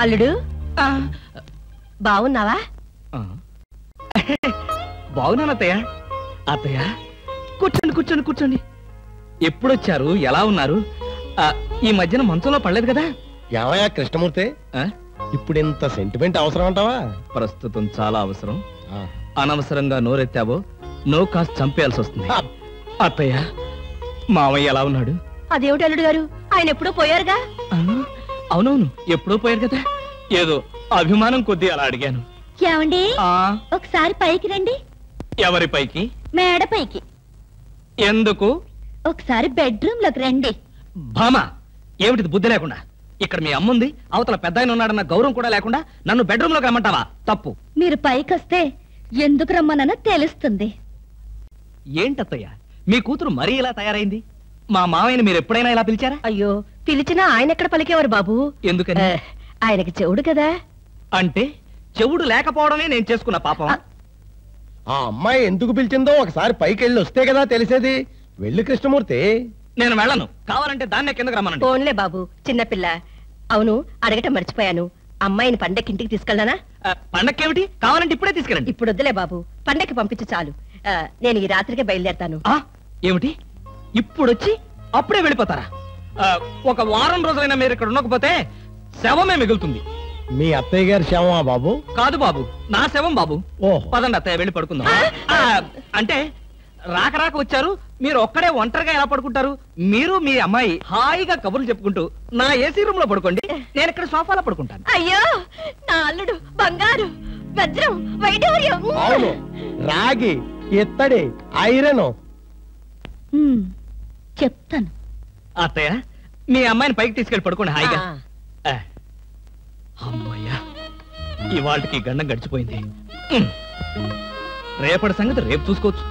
అల్లుడు బాగున్నావా? బాగున్నాను అత్తయ్య. అత్తయ్య కూర్చోండి కూర్చోండి కూర్చోండి. ఎప్పుడొచ్చారు? ఎలా ఉన్నారు? ఈ మధ్యన మంచంలో పడలేదు కదా? ఏమయ్యా కృష్ణమూర్తి, ఇప్పుడు ఇంత సెంటిమెంట్ అవసరం అంటావా? ప్రస్తుతం చాలా అవసరం. అనవసరంగా నోరెత్తావో నో కాస్త చంపేయాల్సి వస్తుంది. అత్తయ్య మావయ్య ఎలా ఉన్నాడు? అదేమిటి అల్లుడు గారు, ఆయన ఎప్పుడూ పోయారుగా? అవునవును, ఎప్పుడో పోయారు కదా. ఏదో అభిమానం కొద్దీ అలా అడిగాను. ఏమండి ఒకసారి పైకి రండి. ఎవరి పైకి? మేడ పైకి. ఎందుకు? ఒకసారి బెడ్రూమ్ లోకి రండి. భామా, ఏమిటిది బుద్ధి లేకుండా? ఇక్కడ మీ అమ్ముంది, అవతల పెద్ద ఆయన ఉన్నాడన్న గౌరవం కూడా లేకుండా నన్ను బెడ్రూమ్ లోకి రమ్మంటావా? తప్పు. మీరు పైకి వస్తే ఎందుకు రమ్మనో తెలుస్తుంది. ఏంటత్తయ్య మీ కూతురు మరీ ఇలా తయారైంది? మా మావయ్యని మీరు ఎప్పుడైనా ఇలా పిలిచారా? అయ్యో, పిలిచినా ఆయన ఎక్కడ పలికేవారు బాబు? ఎందుకని? ఆయనకి చెవుడు కదా. అంటే చెవుడు లేకపోవడమే నేను చేసుకున్న పాపం. ఆ అమ్మాయి ఎందుకు పిలిచిందో ఒకసారి పైకి వెళ్ళి వస్తే కదా తెలిసేది. వెళ్ళి కృష్ణమూర్తి. నేను వెళ్ళను, కావాలంటే దాన్నే కిందకు రమ్మనండి. ఫోన్లే బాబు, చిన్నపిల్ల. అవును, అడగటం మర్చిపోయాను, అమ్మాయిని పండక్కి ఇంటికి తీసుకెళ్ళనా? పండక్కేమిటి? కావాలంటే ఇప్పుడే తీసుకెళ్ళండి. ఇప్పుడు వద్దులే బాబు, పండక్కి పంపించు చాలు. నేను ఈ రాత్రికే బయలుదేరతాను. ఏమిటి ఇప్పుడొచ్చి అప్పుడే వెళ్ళిపోతారా? ఒక వారం రోజులైనా మీరు ఇక్కడ ఉండకపోతే శవమే మిగులుతుంది. మీ అత్తయ్య గారి శవమా బాబు? కాదు బాబు, నా శవం బాబు. ఓహో, పదండి అత్తయ్య, వెళ్ళి పడుకుందాం. అంటే రాక రాక వచ్చారు, మీరు ఒక్కడే ఒంటరిగా ఎలా పడుకుంటారు? మీరు మీ అమ్మాయి హాయిగా కబుర్లు చెప్పుకుంటూ నా ఏసీ రూమ్ లో పడుకోండి, నేను ఇక్కడ సోఫాలో పడుకుంటాను. అయ్యో, నా అల్లుడు బంగారు, వజ్రం, వైఢూర్యం. అవును, రాగి, ఇత్తడి, ఐరన్. చెప్తాను. అత్తయ్య మీ అమ్మాయిని పైకి తీసుకెళ్ళి పడుకోండి హాయిగా. అమ్మయ్యా, ఇవాళకి గండం గడిచిపోయింది. రేపటి సంగతి రేపు చూసుకోవచ్చు.